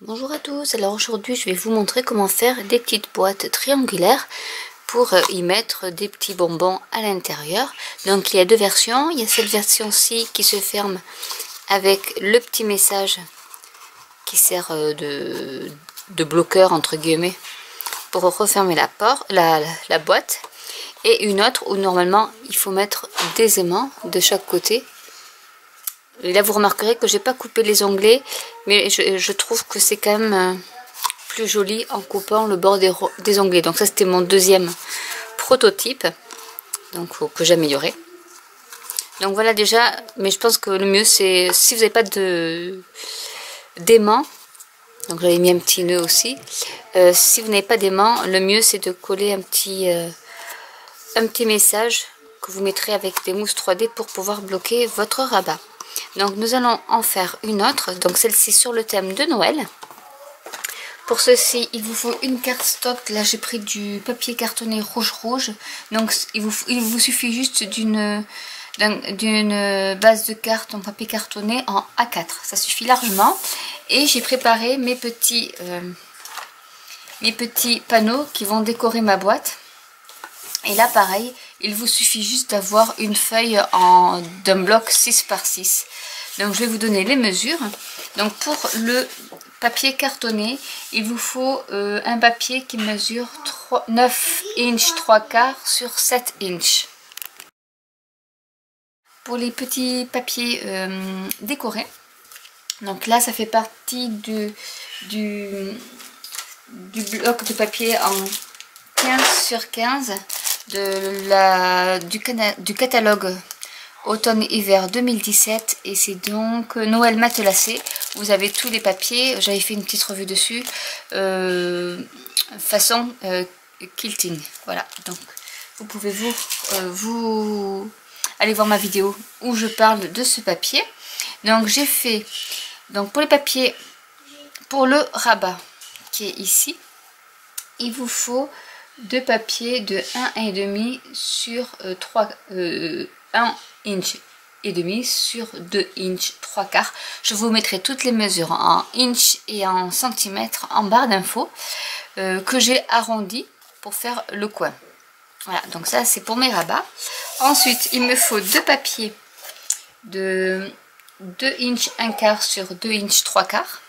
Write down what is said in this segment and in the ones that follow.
Bonjour à tous, alors aujourd'hui je vais vous montrer comment faire des petites boîtes triangulaires pour y mettre des petits bonbons à l'intérieur. Donc il y a deux versions, il y a cette version-ci qui se ferme avec le petit message qui sert de bloqueur entre guillemets pour refermer la boîte, et une autre où normalement il faut mettre des aimants de chaque côté. Et là vous remarquerez que j'ai pas coupé les onglets, mais je trouve que c'est quand même plus joli en coupant le bord des onglets. Donc ça c'était mon deuxième prototype, donc que j'améliorais. Donc voilà déjà, mais je pense que le mieux c'est, si vous n'avez pas d'aimant, donc j'avais mis un petit nœud aussi, si vous n'avez pas d'aimant, le mieux c'est de coller un petit message que vous mettrez avec des mousses 3D pour pouvoir bloquer votre rabat. Donc nous allons en faire une autre, donc celle-ci sur le thème de Noël. Pour ceci, il vous faut une cardstock. Là j'ai pris du papier cartonné rouge. Donc il vous suffit juste d'une base de carte en papier cartonné en A4. Ça suffit largement. Et j'ai préparé mes petits panneaux qui vont décorer ma boîte. Et là pareil, il vous suffit juste d'avoir une feuille d'un bloc 6 par 6. Donc je vais vous donner les mesures. Donc pour le papier cartonné, il vous faut un papier qui mesure 9 inches 3/4 sur 7 inches. Pour les petits papiers décorés, donc là ça fait partie du bloc de papier en 15 sur 15 du catalogue automne-hiver 2017, et c'est donc Noël matelassé. Vous avez tous les papiers, j'avais fait une petite revue dessus, façon quilting. Voilà, donc vous pouvez vous aller voir ma vidéo où je parle de ce papier. Donc j'ai fait, donc pour les papiers, pour le rabat qui est ici, il vous faut deux papiers de 1,5 sur 1 inch et demi sur 2 inch 3/4. Je vous mettrai toutes les mesures en inch et en centimètres en barre d'infos que j'ai arrondi pour faire le coin. Voilà, donc ça c'est pour mes rabats. Ensuite il me faut deux papiers de 2 inch 1/4 sur 2 inch 3/4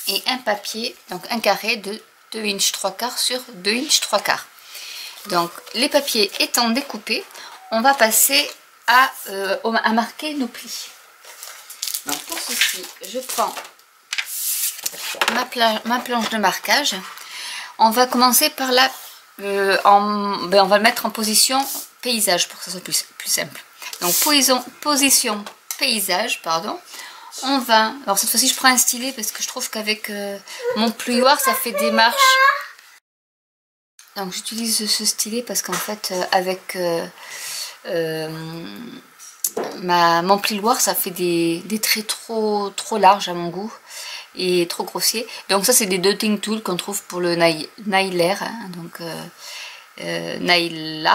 et un papier, donc un carré de 2 inch 3/4 sur 2 inch 3/4. Donc les papiers étant découpés, on va passer à marquer nos plis. Donc pour ceci, je prends ma planche de marquage. On va commencer par on va le mettre en position paysage pour que ça soit plus simple. Donc position paysage, pardon. On va, alors cette fois-ci je prends un stylet parce que je trouve qu'avec mon plioir ça fait des marches. Donc j'utilise ce stylet parce qu'en fait avec mon plioir ça fait des traits trop larges à mon goût et trop grossiers. Donc ça c'est des dotting tools qu'on trouve pour le nail art, hein, donc nail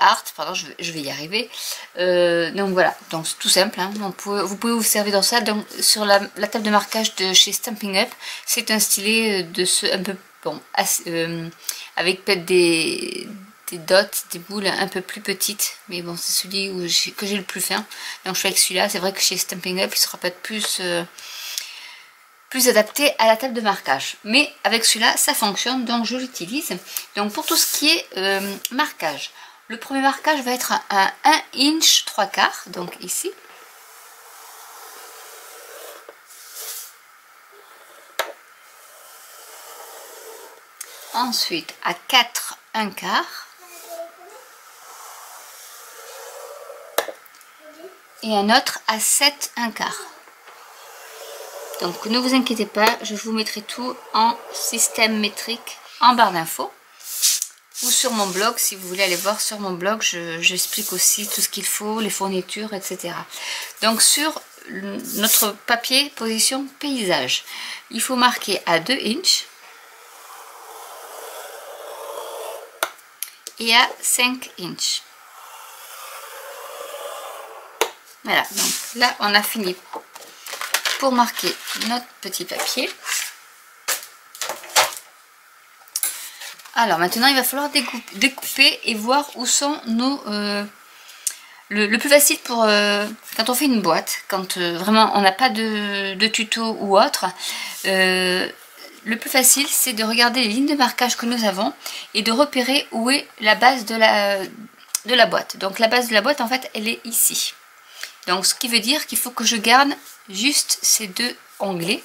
art, pardon, je vais y arriver. Donc voilà, donc c'est tout simple, hein. Vous pouvez vous servir dans ça. Donc sur la table de marquage de chez Stampin' Up, c'est un stylet de ce un peu bon, avec peut-être des dots, des boules un peu plus petites, mais bon c'est celui que j'ai le plus fin. Donc je suis avec celui-là. C'est vrai que chez Stampin' Up il sera peut-être plus adapté à la table de marquage, mais avec celui-là ça fonctionne, donc je l'utilise. Donc pour tout ce qui est marquage, le premier marquage va être à 1 inch 3/4, donc ici. Ensuite à 4 1/4 et un autre à 7 1/4. Donc ne vous inquiétez pas, je vous mettrai tout en système métrique en barre d'infos ou sur mon blog. Si vous voulez aller voir sur mon blog, j'explique aussi tout ce qu'il faut, les fournitures, etc. Donc sur notre papier position paysage, il faut marquer à 2 inches et à 5 inches. Voilà, donc là on a fini pour marquer notre petit papier. Alors maintenant il va falloir découper et voir où sont nos... le plus facile pour quand on fait une boîte, quand vraiment on n'a pas de tuto ou autre, le plus facile c'est de regarder les lignes de marquage que nous avons et de repérer où est la base de la boîte. Donc la base de la boîte en fait elle est ici. Donc ce qui veut dire qu'il faut que je garde juste ces deux onglets.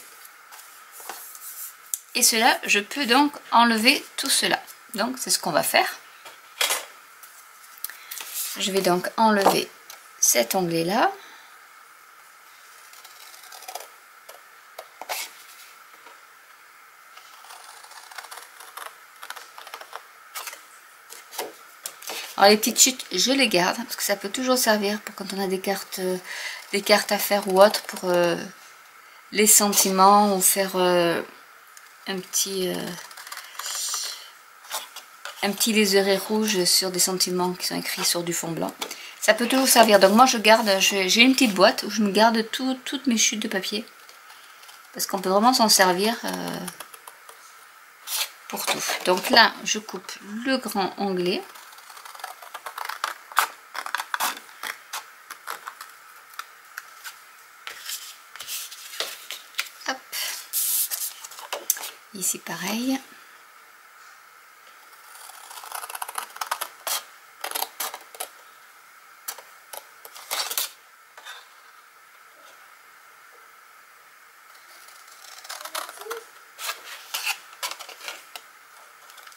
Et cela, je peux donc enlever tout cela. Donc c'est ce qu'on va faire. Je vais donc enlever cet onglet là. Alors les petites chutes, je les garde parce que ça peut toujours servir pour quand on a des cartes à faire ou autre pour les sentiments ou faire un petit liseré rouge sur des sentiments qui sont écrits sur du fond blanc. Ça peut toujours servir. Donc moi je garde, j'ai une petite boîte où je me garde toutes mes chutes de papier parce qu'on peut vraiment s'en servir pour tout. Donc là je coupe le grand onglet. Hop. Ici pareil.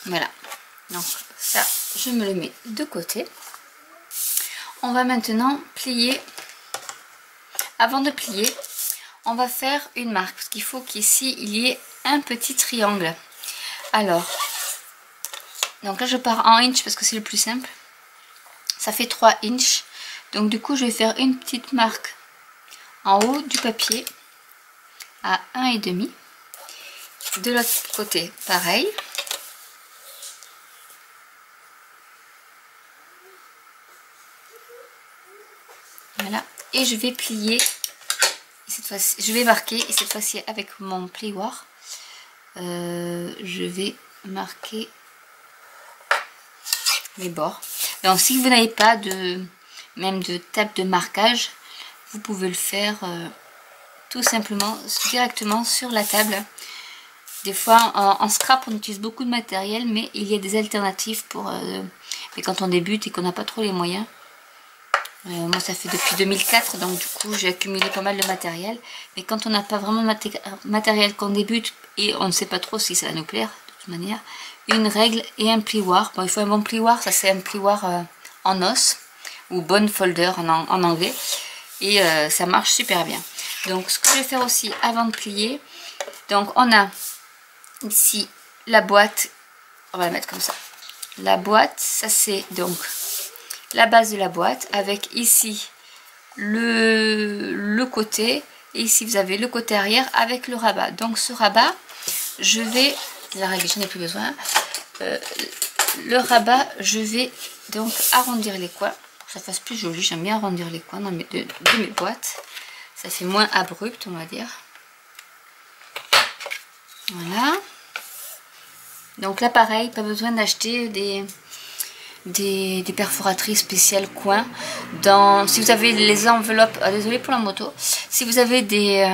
Voilà, donc ça je me le mets de côté. On va maintenant plier. Avant de plier, on va faire une marque parce qu'il faut qu'ici il y ait un petit triangle. Alors, donc là je pars en inch parce que c'est le plus simple. Ça fait 3 inches. Donc du coup je vais faire une petite marque en haut du papier à 1,5. De l'autre côté pareil. Voilà, et je vais plier, cette fois-ci, je vais marquer, et cette fois-ci avec mon plioir, je vais marquer les bords. Donc si vous n'avez pas même de table de marquage, vous pouvez le faire tout simplement directement sur la table. Des fois en scrap on utilise beaucoup de matériel, mais il y a des alternatives pour mais quand on débute et qu'on n'a pas trop les moyens. Moi ça fait depuis 2004, donc du coup j'ai accumulé pas mal de matériel, mais quand on n'a pas vraiment matériel, qu'on débute et on ne sait pas trop si ça va nous plaire, de toute manière, une règle et un plioir. Bon, il faut un bon plioir, ça c'est un plioir en os ou bone folder en anglais, et ça marche super bien. Donc ce que je vais faire aussi avant de plier, donc on a ici la boîte, on va la mettre comme ça. La boîte, ça c'est donc la base de la boîte avec ici le côté, et ici vous avez le côté arrière avec le rabat. Donc ce rabat, je vais, la règle je n'ai plus besoin, le rabat je vais donc arrondir les coins pour que ça fasse plus joli. J'aime bien arrondir les coins de mes boîtes, ça fait moins abrupt on va dire. Voilà, donc là pareil, pas besoin d'acheter des perforatrices spéciales coin. Si vous avez les enveloppes, désolé pour la moto, si vous avez des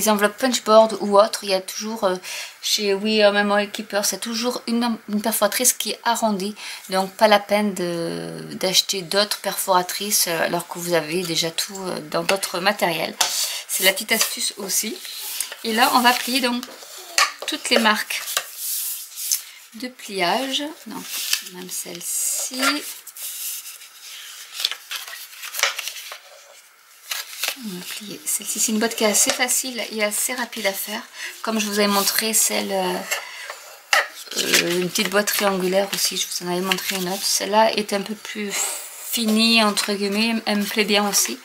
enveloppes punchboard ou autre, il y a toujours chez Memory Keeper, c'est toujours une perforatrice qui est arrondie, donc pas la peine d'acheter d'autres perforatrices alors que vous avez déjà tout dans d'autres matériels. C'est la petite astuce aussi. Et là on va plier donc toutes les marques de pliage, donc même celle-ci, on va plier celle-ci. C'est une boîte qui est assez facile et assez rapide à faire, comme je vous avais montré celle une petite boîte triangulaire aussi, je vous en avais montré une autre. Celle-là est un peu plus finie entre guillemets, elle me plaît bien aussi.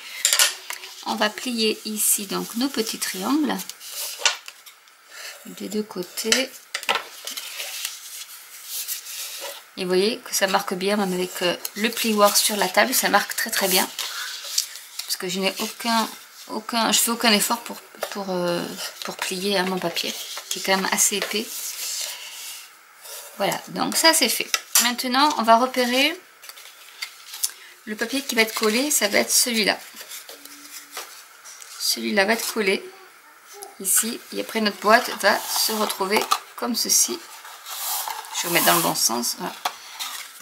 On va plier ici donc nos petits triangles des deux côtés. Et vous voyez que ça marque bien, même avec le plioir sur la table, ça marque très très bien. Parce que je n'ai je fais aucun effort pour plier mon papier, qui est quand même assez épais. Voilà, donc ça c'est fait. Maintenant, on va repérer le papier qui va être collé, ça va être celui-là. Celui-là va être collé ici, et après notre boîte va se retrouver comme ceci. Je vais remettre dans le bon sens, voilà.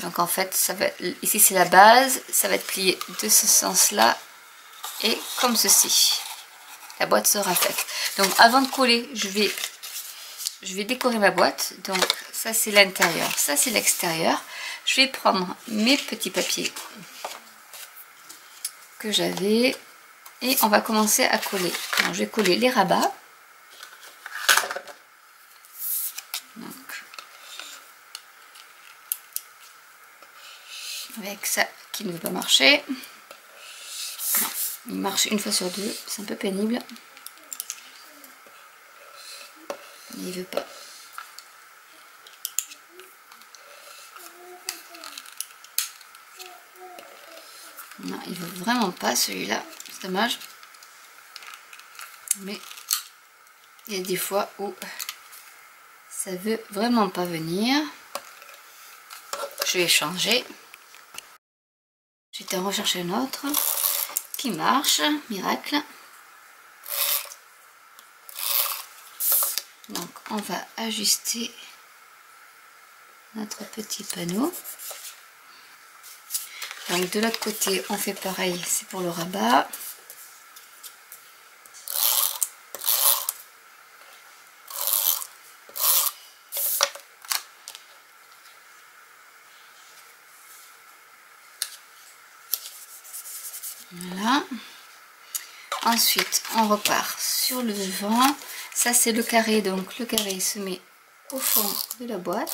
Donc en fait, ça va, ici c'est la base, ça va être plié de ce sens-là, et comme ceci. La boîte sera faite. Donc avant de coller, je vais décorer ma boîte. Donc ça c'est l'intérieur, ça c'est l'extérieur. Je vais prendre mes petits papiers que j'avais et on va commencer à coller. Alors, je vais coller les rabats. Donc, avec ça qui ne veut pas marcher. Non, il marche une fois sur deux, c'est un peu pénible. Mais il veut pas. Non, il veut vraiment pas celui-là, c'est dommage. Mais il y a des fois où ça veut vraiment pas venir. Je vais changer. Je vais en rechercher un autre qui marche, miracle. Donc on va ajuster notre petit panneau. Donc de l'autre côté on fait pareil, c'est pour le rabat. Voilà. Ensuite on repart sur le devant. Ça c'est le carré, donc le carré se met au fond de la boîte.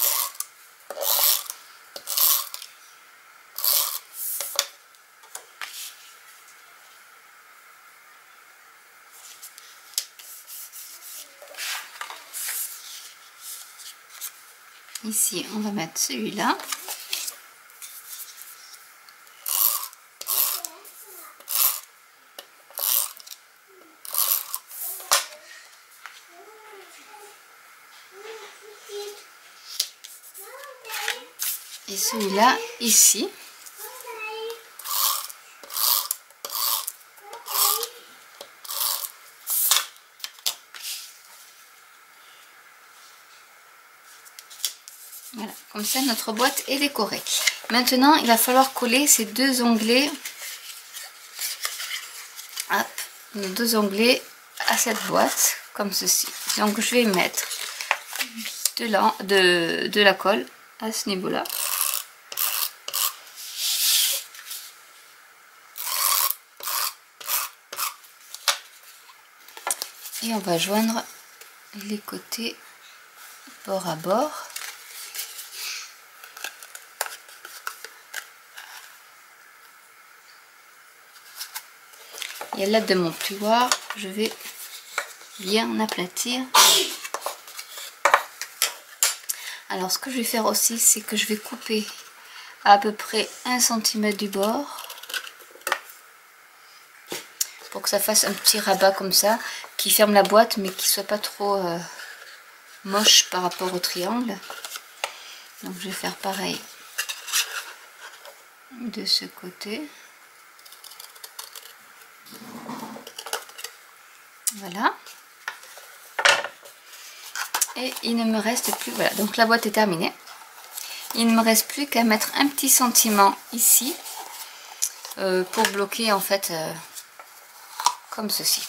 Ici on va mettre celui-là. Et celui-là ici. Voilà, comme ça notre boîte est décorée. Maintenant il va falloir coller ces deux onglets. Hop, nos deux onglets à cette boîte, comme ceci. Donc je vais mettre de la colle à ce niveau-là. Et on va joindre les côtés bord à bord. Et à l'aide de mon plioir, je vais bien aplatir. Alors ce que je vais faire aussi, c'est que je vais couper à peu près 1 cm du bord. Pour que ça fasse un petit rabat comme ça, qui ferme la boîte mais qui soit pas trop moche par rapport au triangle. Donc je vais faire pareil de ce côté. Voilà. Et il ne me reste plus, voilà, donc la boîte est terminée. Il ne me reste plus qu'à mettre un petit sentiment ici pour bloquer en fait comme ceci.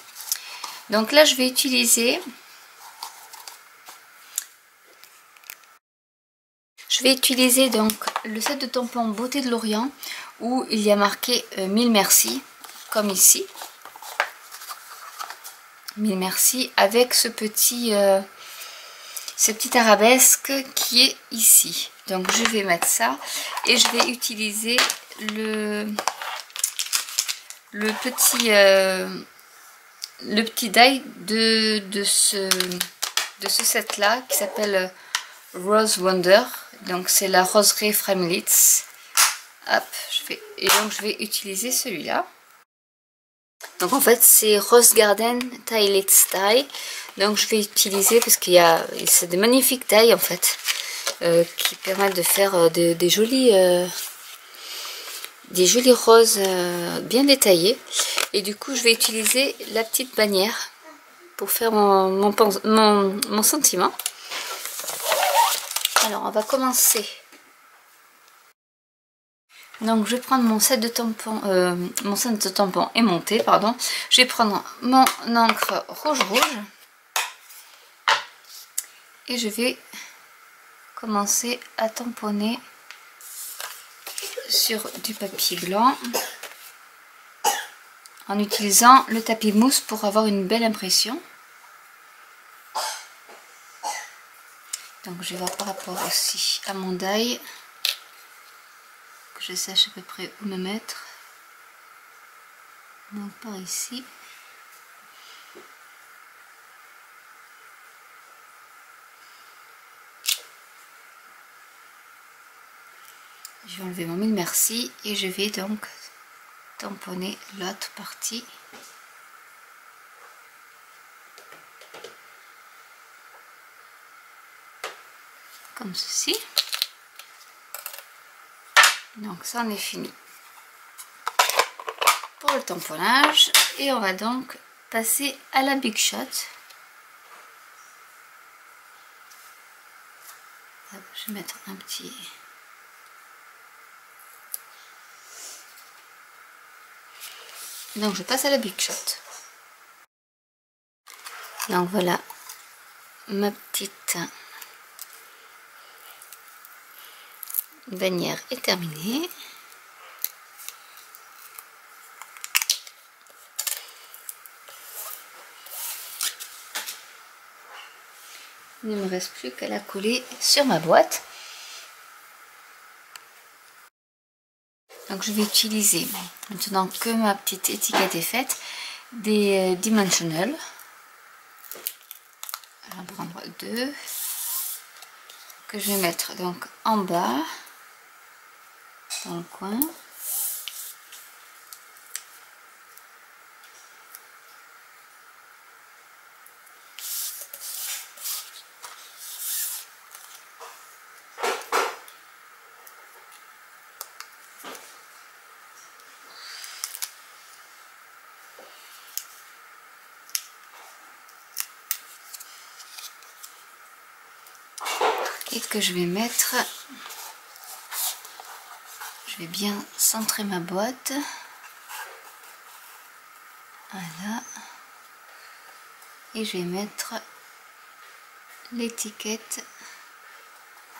Donc là je vais utiliser donc le set de tampons Beauté de Lorient où il y a marqué 1000 merci comme ici. 1000 merci avec ce petit arabesque qui est ici. Donc je vais mettre ça et je vais utiliser le petit die de ce set là qui s'appelle Rose Wonder. Donc c'est la roseraie Framlitz. Hop, et donc je vais utiliser celui-là. Donc en fait c'est Rose Garden Tailed Style. Donc je vais utiliser, parce qu'il y a, c'est des magnifiques tailles en fait, qui permettent de faire des jolis roses bien détaillés. Et du coup je vais utiliser la petite bannière pour faire mon sentiment. Alors on va commencer. Donc je vais prendre mon set de tampons, aimanté, pardon. Je vais prendre mon encre rouge et je vais commencer à tamponner sur du papier blanc en utilisant le tapis mousse pour avoir une belle impression. Donc je vais voir par rapport aussi à mon die, que je sache à peu près où me mettre. Donc par ici. Je vais enlever mon mille merci et je vais donc tamponner l'autre partie. Comme ceci. Donc ça en est fini pour le tamponnage et on va donc passer à la Big Shot. Je vais mettre un petit... Donc je passe à la Big Shot. Donc voilà, ma petite bannière est terminée. Il ne me reste plus qu'à la coller sur ma boîte. Donc je vais utiliser, maintenant que ma petite étiquette est faite, des Dimensional. Je vais en prendre deux que je vais mettre donc en bas dans le coin. Et que je vais mettre, je vais bien centrer ma boîte, voilà, et je vais mettre l'étiquette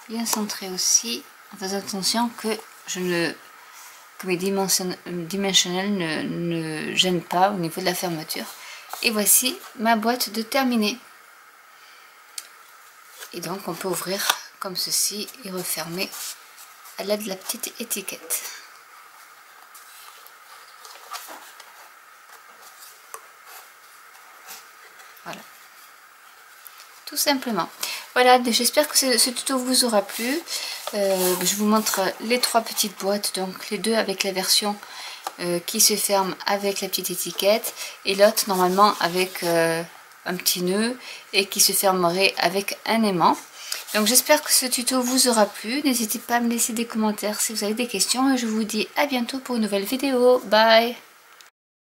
bien centrée aussi, en faisant attention que mes dimensionnels ne gênent pas au niveau de la fermeture. Et voici ma boîte de terminée. Et donc on peut ouvrir comme ceci et refermer à l'aide de la petite étiquette. Voilà. Tout simplement. Voilà, j'espère que ce tuto vous aura plu. Je vous montre les trois petites boîtes, donc les deux avec la version qui se ferme avec la petite étiquette et l'autre normalement avec un petit nœud et qui se fermerait avec un aimant. Donc j'espère que ce tuto vous aura plu. N'hésitez pas à me laisser des commentaires si vous avez des questions et je vous dis à bientôt pour une nouvelle vidéo. Bye!